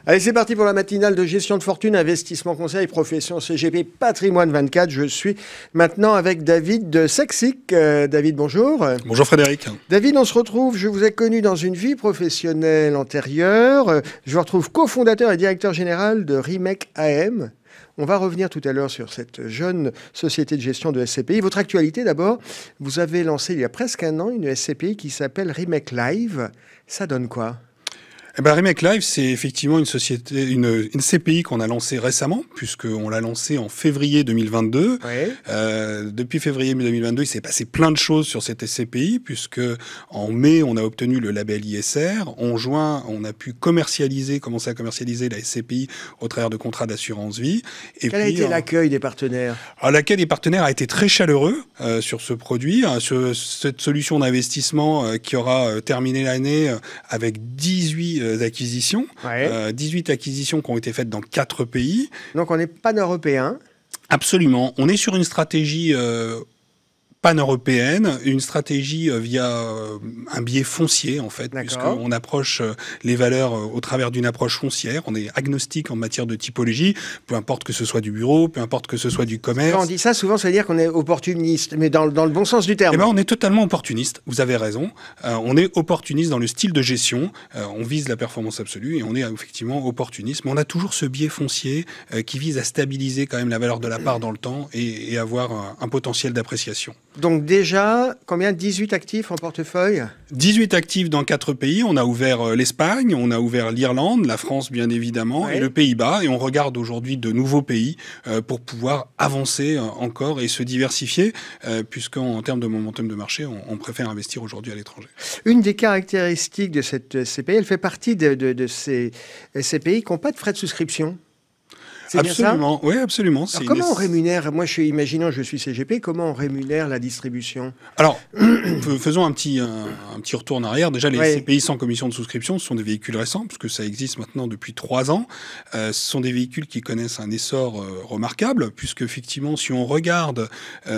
Allez, c'est parti pour la matinale de gestion de fortune, investissement conseil, profession CGP, patrimoine 24. Je suis maintenant avec David de Sexic. David, bonjour. Bonjour Frédéric. David, on se retrouve, je vous ai connu dans une vie professionnelle antérieure. Je vous retrouve cofondateur et directeur général de Remake AM. On va revenir tout à l'heure sur cette jeune société de gestion de SCPI. Votre actualité d'abord, vous avez lancé il y a presque un an une SCPI qui s'appelle Remake Live. Ça donne quoi ? Eh ben, Remake Live, c'est effectivement une société, une CPI qu'on a lancée récemment, puisqu'on l'a lancée en février 2022. Ouais. Depuis février 2022, il s'est passé plein de choses sur cette SCPI, puisque en mai, on a obtenu le label ISR. En juin, on a pu commencer à commercialiser la SCPI au travers de contrats d'assurance vie. Quel a été l'accueil des partenaires ? Alors, l'accueil des partenaires a été très chaleureux sur ce produit, sur cette solution d'investissement qui aura terminé l'année avec 18 acquisitions, Ouais. 18 acquisitions qui ont été faites dans 4 pays. Donc on est pan-européen. Absolument. On est sur une stratégie pan-européenne, une stratégie via un biais foncier, en fait, puisqu'on approche les valeurs au travers d'une approche foncière. On est agnostique en matière de typologie, peu importe que ce soit du bureau, peu importe que ce soit du commerce. Quand on dit ça, souvent, ça veut dire qu'on est opportuniste, mais dans le bon sens du terme. Eh ben, on est totalement opportuniste, vous avez raison. On est opportuniste dans le style de gestion. On vise la performance absolue et on est effectivement opportuniste. Mais on a toujours ce biais foncier qui vise à stabiliser quand même la valeur de la part dans le temps et avoir un potentiel d'appréciation. Donc déjà, combien ? 18 actifs en portefeuille ? 18 actifs dans 4 pays. On a ouvert l'Espagne, on a ouvert l'Irlande, la France bien évidemment, Ouais. et le Pays-Bas. Et on regarde aujourd'hui de nouveaux pays pour pouvoir avancer encore et se diversifier, puisqu'en termes de momentum de marché, on préfère investir aujourd'hui à l'étranger. Une des caractéristiques de cette SCPI, elle fait partie de ces SCPI qui n'ont pas de frais de souscription. C'est bien ça ? Absolument, oui, absolument. Alors comment on rémunère ? Moi, imaginons je suis CGP, comment on rémunère la distribution ? Alors, faisons un petit retour en arrière. Déjà, les Ouais. SCPI sans commission de souscription, ce sont des véhicules récents, puisque ça existe maintenant depuis 3 ans. Ce sont des véhicules qui connaissent un essor remarquable, puisque effectivement, si on regarde, on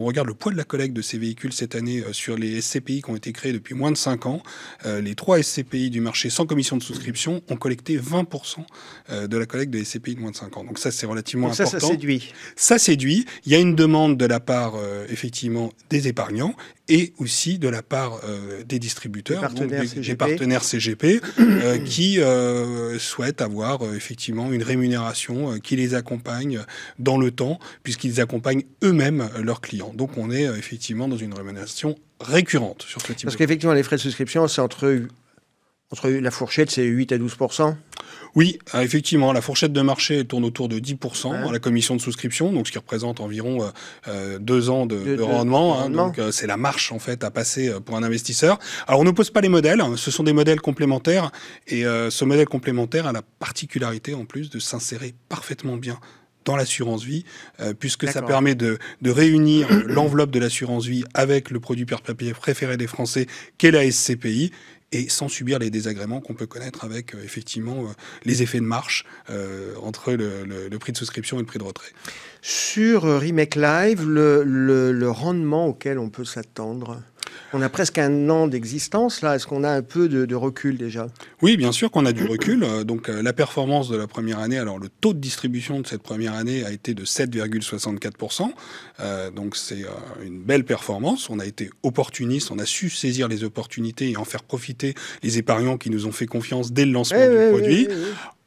regarde le poids de la collecte de ces véhicules cette année sur les SCPI qui ont été créés depuis moins de 5 ans, les 3 SCPI du marché sans commission de souscription ont collecté 20% de la collecte des SCPI de moins de 5 ans. Donc ça, c'est relativement Donc important. ça séduit. Ça séduit. Il y a une demande de la part, effectivement, des épargnants et aussi de la part des distributeurs, des partenaires CGP, qui souhaitent avoir effectivement une rémunération qui les accompagne dans le temps, puisqu'ils accompagnent eux-mêmes leurs clients. Donc on est effectivement dans une rémunération récurrente sur ce type Parce qu'effectivement, les frais de souscription, c'est entre la fourchette, c'est 8 à 12%. Oui, effectivement, la fourchette de marché tourne autour de 10% Ouais. à la commission de souscription, donc ce qui représente environ 2 ans de rendement. Donc c'est la marche en fait à passer pour un investisseur. Alors on n'oppose pas les modèles, ce sont des modèles complémentaires et ce modèle complémentaire a la particularité en plus de s'insérer parfaitement bien dans l'assurance vie, puisque ça permet de réunir l'enveloppe de l'assurance vie avec le produit préféré des Français qu'est la SCPI, et sans subir les désagréments qu'on peut connaître avec effectivement les effets de marche entre le prix de souscription et le prix de retrait. Sur Remake Live, le rendement auquel on peut s'attendre, on a presque un an d'existence, là. Est-ce qu'on a un peu de recul déjà ? Oui, bien sûr qu'on a du recul. Donc la performance de la première année, alors le taux de distribution de cette première année a été de 7,64%. Donc c'est une belle performance. On a été opportuniste, on a su saisir les opportunités et en faire profiter les épargnants qui nous ont fait confiance dès le lancement du produit. Oui.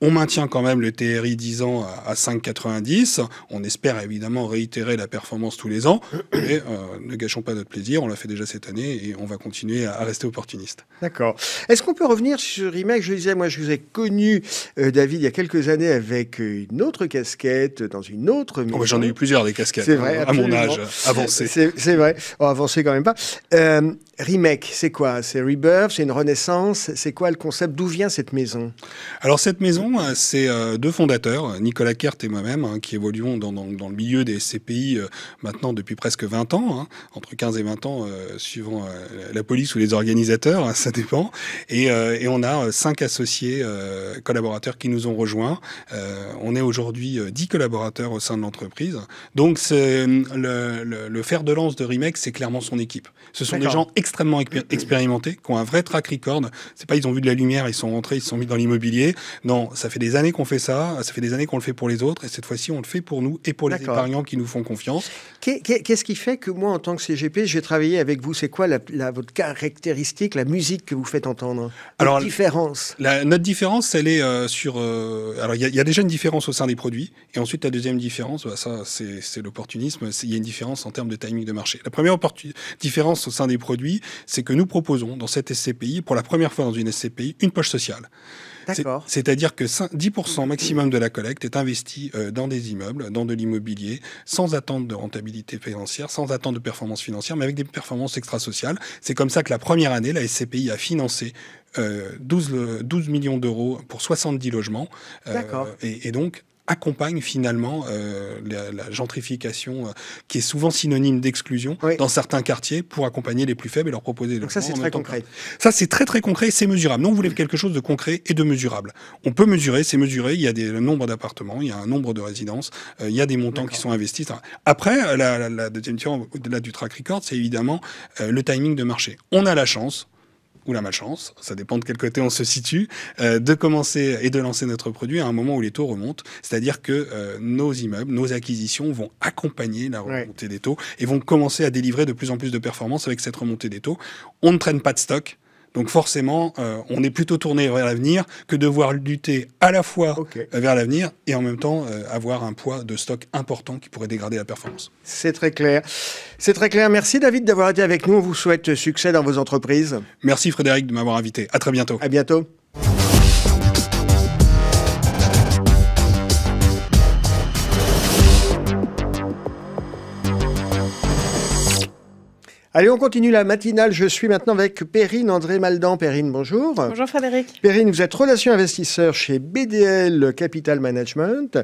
On maintient quand même le TRI 10 ans à 5,90. On espère évidemment réitérer la performance tous les ans. Mais ne gâchons pas notre plaisir. On l'a fait déjà cette année et on va continuer à rester opportuniste. D'accord. Est-ce qu'on peut revenir sur Remake ? Je disais, moi, je vous ai connu, David, il y a quelques années avec une autre casquette dans une autre maison. J'en ai eu plusieurs des casquettes. C'est vrai, à mon âge avancé. C'est vrai. Oh, avancé quand même pas. Remake, c'est quoi ? C'est Rebirth ? C'est une renaissance ? C'est quoi le concept ? D'où vient cette maison ? Alors cette maison, fonds, c'est deux fondateurs, Nicolas Kert et moi-même, qui évoluons dans le milieu des SCPI maintenant depuis presque 20 ans, entre 15 et 20 ans, suivant la police ou les organisateurs, ça dépend. Et on a 5 associés collaborateurs qui nous ont rejoints. On est aujourd'hui 10 collaborateurs au sein de l'entreprise. Donc le fer de lance de Rimec, c'est clairement son équipe. Ce sont des gens extrêmement expérimentés, qui ont un vrai track record. C'est pas ils ont vu de la lumière, ils sont rentrés, ils se sont mis dans l'immobilier. Non, ça fait des années qu'on fait ça fait des années qu'on le fait pour les autres, et cette fois-ci, on le fait pour nous et pour les épargnants qui nous font confiance. Qu'est-ce qui fait que moi, en tant que CGP, j'ai travaillé avec vous? C'est quoi votre caractéristique, la musique que vous faites entendre? Alors, différence? Notre différence, elle est sur... alors, il y a déjà une différence au sein des produits, et ensuite, la deuxième différence, ça, c'est l'opportunisme, il y a une différence en termes de timing de marché. La première différence au sein des produits, c'est que nous proposons, dans cette SCPI, pour la première fois dans une SCPI, une poche sociale. C'est-à-dire que 10% maximum de la collecte est investi dans des immeubles, dans de l'immobilier, sans attente de rentabilité financière, sans attente de performance financière, mais avec des performances extra-sociales. C'est comme ça que la première année, la SCPI a financé 12 millions d'euros pour 70 logements. Et donc, accompagne finalement la gentrification qui est souvent synonyme d'exclusion dans certains quartiers pour accompagner les plus faibles et leur proposer des logements. Donc ça, c'est très concret. Ça, c'est très très concret et c'est mesurable. Nous, on voulait quelque chose de concret et de mesurable. On peut mesurer, c'est mesuré. Il y a le nombre d'appartements, il y a un nombre de résidences, il y a des montants qui sont investis. Après, la deuxième tirant au-delà du track record, c'est évidemment le timing de marché. On a la chance, ou la malchance, ça dépend de quel côté on se situe, de commencer et de lancer notre produit à un moment où les taux remontent. C'est-à-dire que nos immeubles, nos acquisitions vont accompagner la remontée des taux et vont commencer à délivrer de plus en plus de performances avec cette remontée des taux. On ne traîne pas de stock. Donc forcément, on est plutôt tourné vers l'avenir que devoir lutter à la fois vers l'avenir et en même temps avoir un poids de stock important qui pourrait dégrader la performance. C'est très clair. C'est très clair. Merci David d'avoir été avec nous. On vous souhaite succès dans vos entreprises. Merci Frédéric de m'avoir invité. À très bientôt. À bientôt. Allez, on continue la matinale. Je suis maintenant avec Perrine André-Maldan. Perrine, bonjour. Bonjour Frédéric. Perrine, vous êtes relation investisseur chez BDL Capital Management.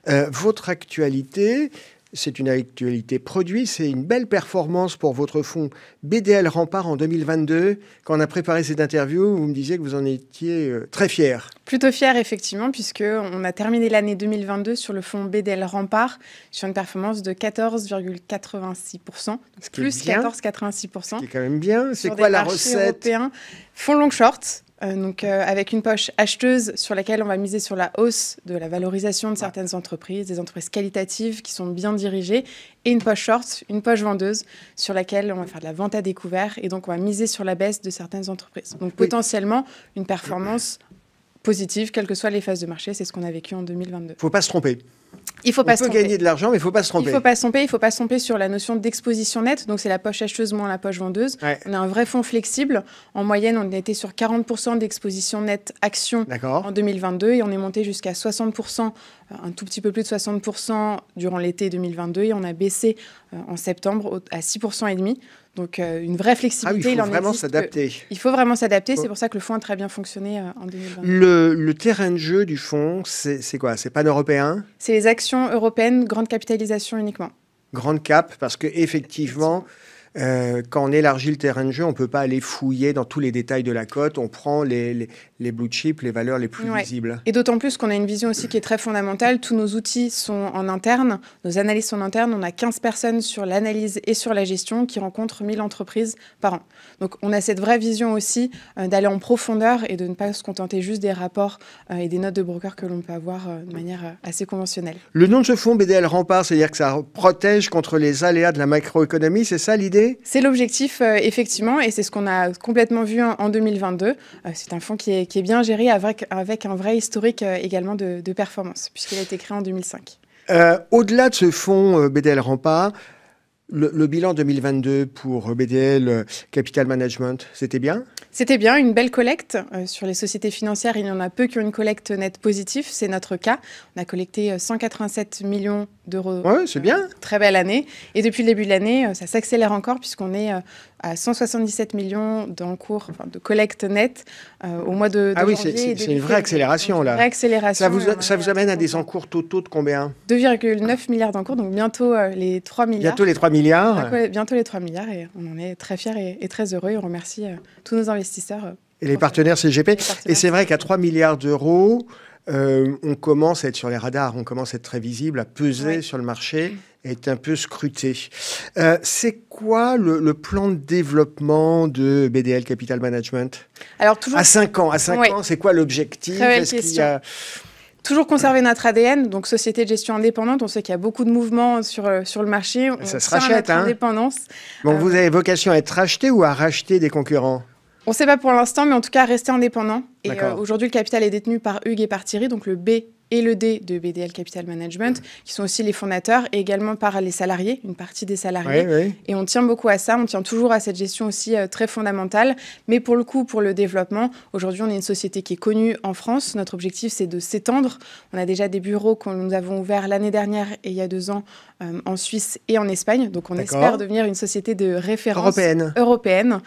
Votre actualité, c'est une actualité produit, c'est une belle performance pour votre fonds BDL Rempart en 2022. Quand on a préparé cette interview, vous me disiez que vous en étiez très fier. Plutôt fier, effectivement, puisqu'on a terminé l'année 2022 sur le fonds BDL Rempart sur une performance de 14,86%. Plus 14,86%. C'est quand même bien. C'est quoi la recette? Européens, fonds long short. Avec une poche acheteuse sur laquelle on va miser sur la hausse de la valorisation de certaines entreprises, des entreprises qualitatives qui sont bien dirigées, et une poche short, une poche vendeuse, sur laquelle on va faire de la vente à découvert, et donc on va miser sur la baisse de certaines entreprises. Donc potentiellement une performance positive, quelles que soient les phases de marché, c'est ce qu'on a vécu en 2022. Il ne faut pas se tromper. Il faut pas se tromper. Gagner de l'argent, mais il ne faut pas se tromper. Il ne faut pas se tromper. Il ne faut pas se tromper sur la notion d'exposition nette. Donc, c'est la poche acheteuse moins la poche vendeuse. On a un vrai fonds flexible. En moyenne, on était sur 40% d'exposition nette action en 2022 et on est monté jusqu'à 60%, un tout petit peu plus de 60% durant l'été 2022 et on a baissé en septembre à 6,5%. Donc, une vraie flexibilité. Il faut vraiment s'adapter. Il faut vraiment s'adapter. C'est pour ça que le fonds a très bien fonctionné en 2022. Le terrain de jeu du fonds, c'est quoi? C'est pan-européen? C'est les actions européennes, grande capitalisation uniquement. Grande cap, parce qu'effectivement, quand on élargit le terrain de jeu, on ne peut pas aller fouiller dans tous les détails de la cote. On prend les blue chips, les valeurs les plus visibles. Et d'autant plus qu'on a une vision aussi qui est très fondamentale. Tous nos outils sont en interne, nos analystes sont en interne. On a 15 personnes sur l'analyse et sur la gestion qui rencontrent 1000 entreprises par an. Donc on a cette vraie vision aussi d'aller en profondeur et de ne pas se contenter juste des rapports et des notes de broker que l'on peut avoir de manière assez conventionnelle. Le nom de ce fonds BDL Rempart, c'est-à-dire que ça protège contre les aléas de la macroéconomie, c'est ça l'idée? C'est l'objectif, effectivement, et c'est ce qu'on a complètement vu en 2022. C'est un fonds qui est bien géré avec un vrai historique également de performance, puisqu'il a été créé en 2005. Au-delà de ce fonds BDL Rempart, le bilan 2022 pour BDL Capital Management, c'était bien? C'était bien, une belle collecte. Sur les sociétés financières, il y en a peu qui ont une collecte nette positive. C'est notre cas. On a collecté 187 millions d'euros. Ouais, c'est bien. Très belle année. Et depuis le début de l'année, ça s'accélère encore puisqu'on est à 177 millions d'encours, de collecte nette au mois de janvier. Oui, c'est une vraie accélération, là. Une vraie accélération. Ça vous amène à des encours totaux de combien? 2,9 milliards d'encours, donc bientôt les 3 milliards. Bientôt les 3 milliards. Bientôt les 3 milliards, et on en est très fiers et très heureux. Et on remercie tous nos investisseurs. Et les partenaires CGP. Et c'est vrai qu'à 3 milliards d'euros, on commence à être sur les radars, on commence à être très visible, à peser sur le marché, et être un peu scruté. C'est quoi le plan de développement de BDL Capital Management? Alors, toujours... À 5 ans, c'est quoi l'objectif? Très belle question. Toujours conserver notre ADN, donc société de gestion indépendante. On sait qu'il y a beaucoup de mouvements sur le marché. Ça se rachète, hein? Indépendance. Bon, vous avez vocation à être racheté ou à racheter des concurrents? On ne sait pas pour l'instant, mais en tout cas, rester indépendant. Et aujourd'hui, le capital est détenu par Hugues et par Thierry, donc le B et le D de BDL Capital Management, qui sont aussi les fondateurs, et également par les salariés, une partie des salariés. Et on tient beaucoup à ça, on tient toujours à cette gestion aussi très fondamentale. Mais pour le coup, pour le développement, aujourd'hui, on est une société qui est connue en France. Notre objectif, c'est de s'étendre. On a déjà des bureaux que nous avons ouverts l'année dernière et il y a 2 ans en Suisse et en Espagne. Donc, on espère devenir une société de référence européenne.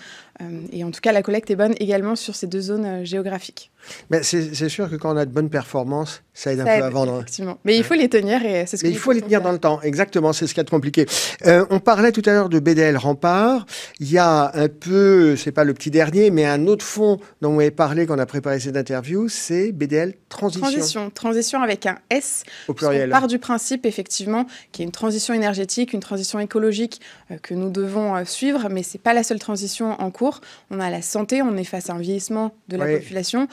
Et en tout cas, la collecte est bonne également sur ces 2 zones géographiques. Mais c'est sûr que quand on a de bonnes performances, ça aide un peu à vendre. Effectivement. Mais il faut les tenir et c'est ce que il faut les tenir dans le temps. Exactement, c'est ce qui est compliqué. On parlait tout à l'heure de BDL Rempart. Il y a un peu, c'est pas le petit dernier, mais un autre fonds dont vous avez parlé quand on a préparé cette interview, c'est BDL Transition. Transition avec un S. Au pluriel. On part du principe, effectivement, qu'il y a une transition énergétique, une transition écologique que nous devons suivre, mais c'est pas la seule transition en cours. On a la santé, on est face à un vieillissement de la population.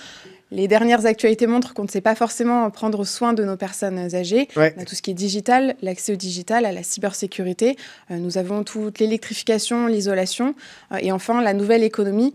Les dernières actualités montrent qu'on ne sait pas forcément prendre soin de nos personnes âgées. On a tout ce qui est digital, l'accès au digital, à la cybersécurité. Nous avons toute l'électrification, l'isolation. Et enfin, la nouvelle économie.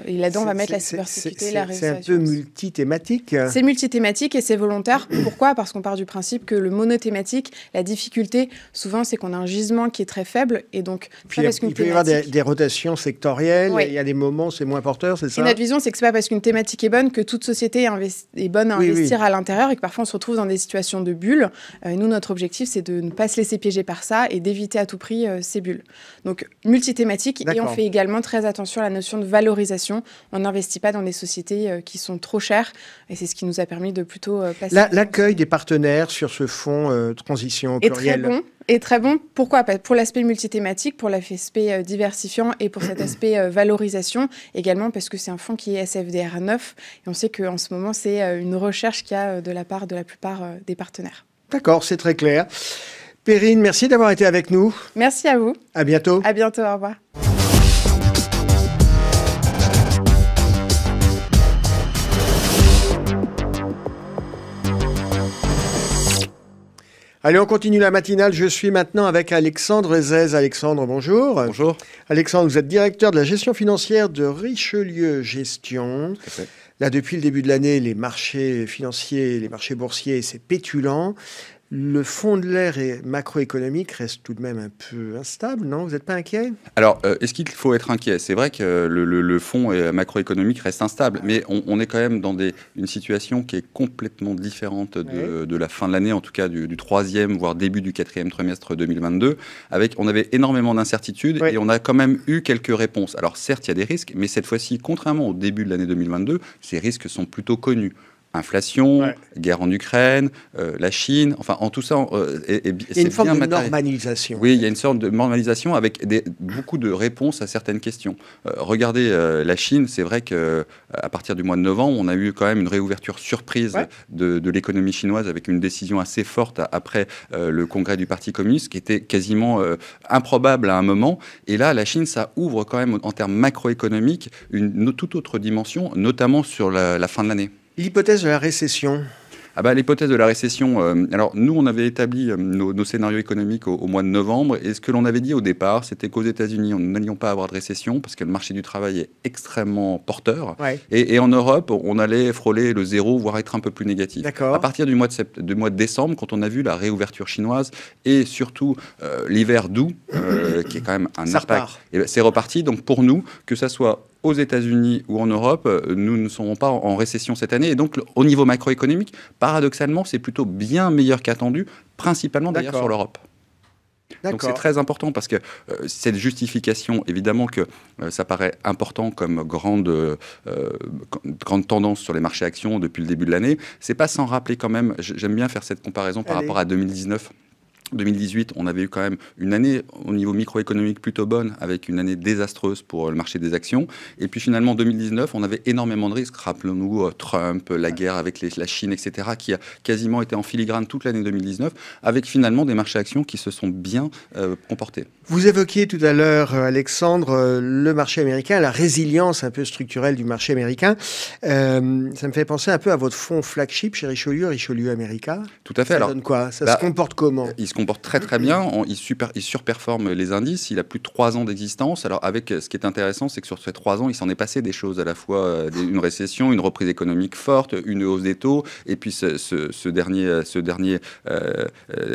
Et là-dedans, on va mettre la cybersécurité et la réseau. C'est un peu multithématique. C'est multithématique et c'est volontaire. Pourquoi? Parce qu'on part du principe que le monothématique, la difficulté, souvent, c'est qu'on a un gisement qui est très faible. Et donc, il peut y avoir des rotations sectorielles. Il y a des moments où c'est moins porteur, c'est ça? Et notre vision, c'est que ce n'est pas parce qu'une thématique est bonne que toute société est bonne à investir à l'intérieur et que parfois, on se retrouve dans des situations de bulles. Nous, notre objectif, c'est de ne pas se laisser piéger par ça et d'éviter à tout prix ces bulles. Donc, multithématique. Et on fait également très attention à la notion de valorisation. On n'investit pas dans des sociétés qui sont trop chères et c'est ce qui nous a permis de plutôt passer... L'accueil des partenaires sur ce fonds transition au pluriel est très bon. Pourquoi? Pour l'aspect multithématique, pour l'aspect diversifiant et pour cet aspect valorisation également parce que c'est un fonds qui est SFDR 9 et on sait qu'en ce moment, c'est une recherche qu'il y a de la part de la plupart des partenaires. D'accord, c'est très clair. Perrine, merci d'avoir été avec nous. Merci à vous. À bientôt. À bientôt, au revoir. Allez, on continue la matinale. Je suis maintenant avec Alexandre Zez. Alexandre, bonjour. Bonjour. Alexandre, vous êtes directeur de la gestion financière de Richelieu Gestion. Tout à fait. Là, depuis le début de l'année, les marchés financiers, les marchés boursiers, c'est pétulant. Le fond de l'air macroéconomique reste tout de même un peu instable, non? Vous n'êtes pas inquiet? Alors, est-ce qu'il faut être inquiet? C'est vrai que le fond macroéconomique reste instable, mais on est quand même dans une situation qui est complètement différente de la fin de l'année, en tout cas du 3e, voire début du 4e trimestre 2022. On avait énormément d'incertitudes et on a quand même eu quelques réponses. Alors certes, il y a des risques, mais cette fois-ci, contrairement au début de l'année 2022, ces risques sont plutôt connus. Inflation, guerre en Ukraine, la Chine, enfin en tout ça, il y a une forme de normalisation. Oui, il y a une sorte de normalisation avec beaucoup de réponses à certaines questions. Regardez la Chine, c'est vrai qu'à partir du mois de novembre, on a eu quand même une réouverture surprise de l'économie chinoise avec une décision assez forte après le congrès du Parti communiste, qui était quasiment improbable à un moment. Et là, la Chine, ça ouvre quand même en termes macroéconomiques une toute autre dimension, notamment sur la fin de l'année. L'hypothèse de la récession. L'hypothèse de la récession, alors nous on avait établi nos scénarios économiques au mois de novembre et ce que l'on avait dit au départ c'était qu'aux États-Unis nous n'allions pas avoir de récession parce que le marché du travail est extrêmement porteur et en Europe on allait frôler le zéro voire être un peu plus négatif. À partir du mois de décembre quand on a vu la réouverture chinoise et surtout l'hiver d'août qui est quand même un impact, c'est reparti. Donc pour nous que ça soit aux États-Unis ou en Europe, nous ne serons pas en récession cette année. Et donc, au niveau macroéconomique, paradoxalement, c'est plutôt bien meilleur qu'attendu, principalement d'ailleurs sur l'Europe. Donc c'est très important parce que cette justification, évidemment que ça paraît important comme grande tendance sur les marchés actions depuis le début de l'année, c'est pas sans rappeler quand même, j'aime bien faire cette comparaison par rapport à 2019. 2018, on avait eu quand même une année au niveau microéconomique plutôt bonne, avec une année désastreuse pour le marché des actions. Et puis finalement, 2019, on avait énormément de risques. Rappelons-nous Trump, la guerre avec la Chine, etc., qui a quasiment été en filigrane toute l'année 2019, avec finalement des marchés actions qui se sont bien comportés. Vous évoquiez tout à l'heure, Alexandre, le marché américain, la résilience un peu structurelle du marché américain. Ça me fait penser un peu à votre fonds flagship chez Richelieu, Richelieu America. Tout à fait. Ça donne quoi? Ça se comporte comment? Il se comporte très très bien, il surperforme les indices, il a plus de 3 ans d'existence. Alors avec ce qui est intéressant, c'est que sur ces 3 ans, il s'en est passé des choses, à la fois une récession, une reprise économique forte, une hausse des taux, et puis ce dernier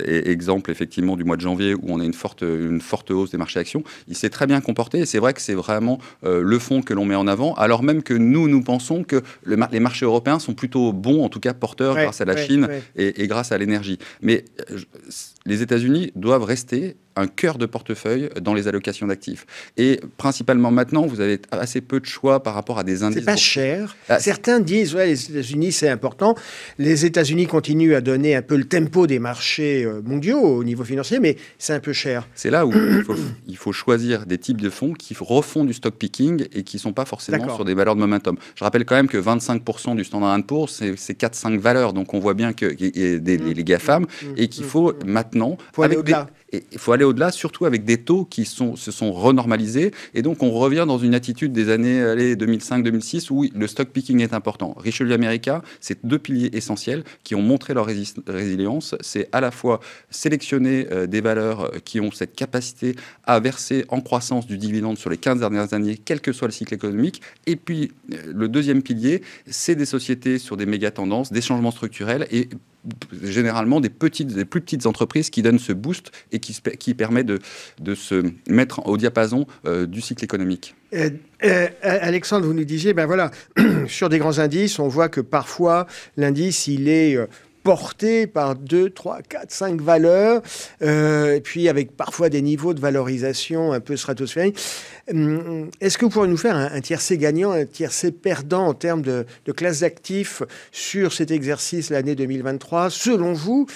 exemple effectivement du mois de janvier où on a une forte hausse des marchés actions. Il s'est très bien comporté et c'est vrai que c'est vraiment le fonds que l'on met en avant, alors même que nous pensons que les marchés européens sont plutôt bons, en tout cas porteurs grâce à la Chine et grâce à l'énergie. Mais les États-Unis doivent rester un cœur de portefeuille dans les allocations d'actifs. Et principalement maintenant, vous avez assez peu de choix par rapport à des indices. C'est pas cher. Certains disent, ouais, les États-Unis, c'est important. Les États-Unis continuent à donner un peu le tempo des marchés mondiaux au niveau financier, mais c'est un peu cher. C'est là où il faut choisir des types de fonds qui refont du stock picking et qui ne sont pas forcément sur des valeurs de momentum. Je rappelle quand même que 25% du Standard & Poor's, c'est 4-5 valeurs. Donc on voit bien qu'il y a les GAFAM et qu'il faut maintenant... Il faut aller au-delà. Il faut aller au-delà, surtout avec des taux qui se sont renormalisés. Et donc, on revient dans une attitude des années 2005-2006 où le stock picking est important. Richelieu America, c'est 2 piliers essentiels qui ont montré leur résilience. C'est à la fois sélectionner des valeurs qui ont cette capacité à verser en croissance du dividende sur les 15 dernières années, quel que soit le cycle économique. Et puis, le deuxième pilier, c'est des sociétés sur des méga tendances, des changements structurels et généralement des plus petites entreprises qui donnent ce boost et qui permet de se mettre au diapason du cycle économique. Alexandre, vous nous disiez, ben voilà, sur des grands indices, on voit que parfois l'indice, il est porté par 2, 3, 4, 5 valeurs, et puis avec parfois des niveaux de valorisation un peu stratosphériques. Est-ce que vous pourriez nous faire un tiercé gagnant, un tiercé perdant en termes de classe d'actifs sur cet exercice, l'année 2023? Selon vous,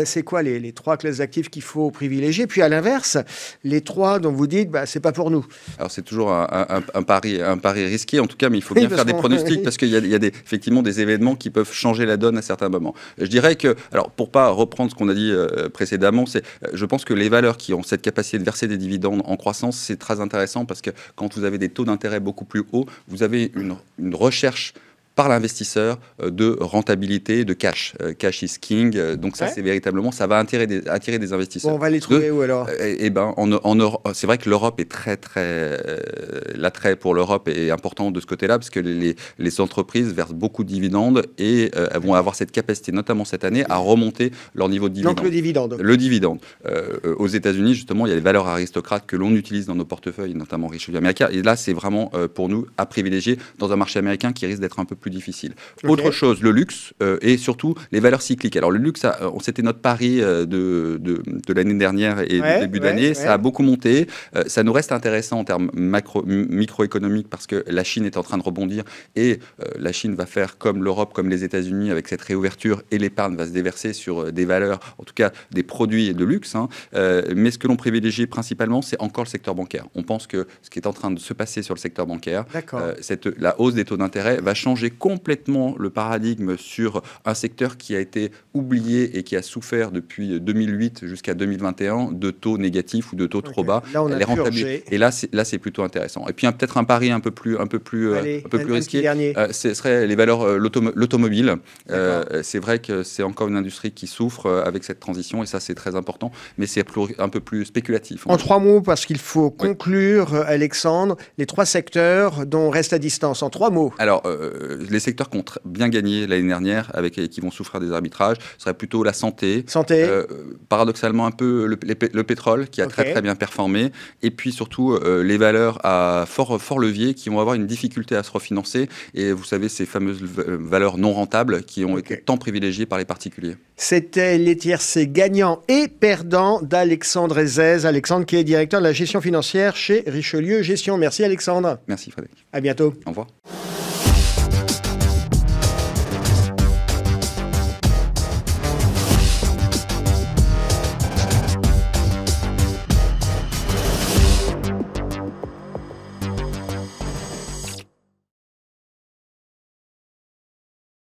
c'est quoi les 3 classes d'actifs qu'il faut privilégier? Puis à l'inverse, les 3 dont vous dites, bah, c'est pas pour nous. Alors c'est toujours un pari risqué, en tout cas, mais il faut bien faire des pronostics parce qu'il y a effectivement des événements qui peuvent changer la donne à certains moments. Je dirais que, alors pour pas reprendre ce qu'on a dit précédemment, je pense que les valeurs qui ont cette capacité de verser des dividendes en croissance, c'est très intéressant parce que quand vous avez des taux d'intérêt beaucoup plus hauts, vous avez une recherche par l'investisseur de rentabilité, de cash. Cash is king. Donc ça, c'est véritablement, ça va attirer des investisseurs. Bon, on va les trouver où alors? C'est vrai que l'Europe est très, très... l'attrait pour l'Europe est important de ce côté-là, parce que les entreprises versent beaucoup de dividendes et elles vont avoir cette capacité, notamment cette année, à remonter leur niveau de dividende. Donc le dividende. Le dividende. Aux États-Unis, justement, il y a les valeurs aristocrates que l'on utilise dans nos portefeuilles, notamment Richelieu America. Et là, c'est vraiment pour nous à privilégier dans un marché américain qui risque d'être un peu plus difficile. Autre chose, le luxe et surtout les valeurs cycliques. Alors le luxe, c'était notre pari de l'année dernière et du début d'année. Ça a beaucoup monté. Ça nous reste intéressant en termes microéconomiques parce que la Chine est en train de rebondir et la Chine va faire comme l'Europe, comme les États-Unis avec cette réouverture et l'épargne va se déverser sur des valeurs, en tout cas des produits de luxe. Mais ce que l'on privilégie principalement, c'est encore le secteur bancaire. On pense que ce qui est en train de se passer sur le secteur bancaire, la hausse des taux d'intérêt va changer complètement le paradigme sur un secteur qui a été oublié et qui a souffert depuis 2008 jusqu'à 2021 de taux négatifs ou de taux trop bas. Là, on a purgé. Et là, c'est plutôt intéressant. Et puis peut-être un pari un peu plus risqué. Ce serait les valeurs l'automobile. C'est vrai que c'est encore une industrie qui souffre avec cette transition et ça, c'est très important. Mais c'est un peu plus spéculatif. En 3 mots, parce qu'il faut conclure, Alexandre, les 3 secteurs dont on reste à distance. En 3 mots. Alors, les secteurs qui ont bien gagné l'année dernière et qui vont souffrir des arbitrages seraient plutôt la santé. Paradoxalement un peu le pétrole qui a très bien performé. Et puis surtout les valeurs à fort levier qui vont avoir une difficulté à se refinancer. Et vous savez, ces fameuses valeurs non rentables qui ont été tant privilégiées par les particuliers. C'était les tiercés gagnants et perdants d'Alexandre Ezès. Alexandre qui est directeur de la gestion financière chez Richelieu Gestion. Merci Alexandre. Merci Frédéric. À bientôt. Au revoir.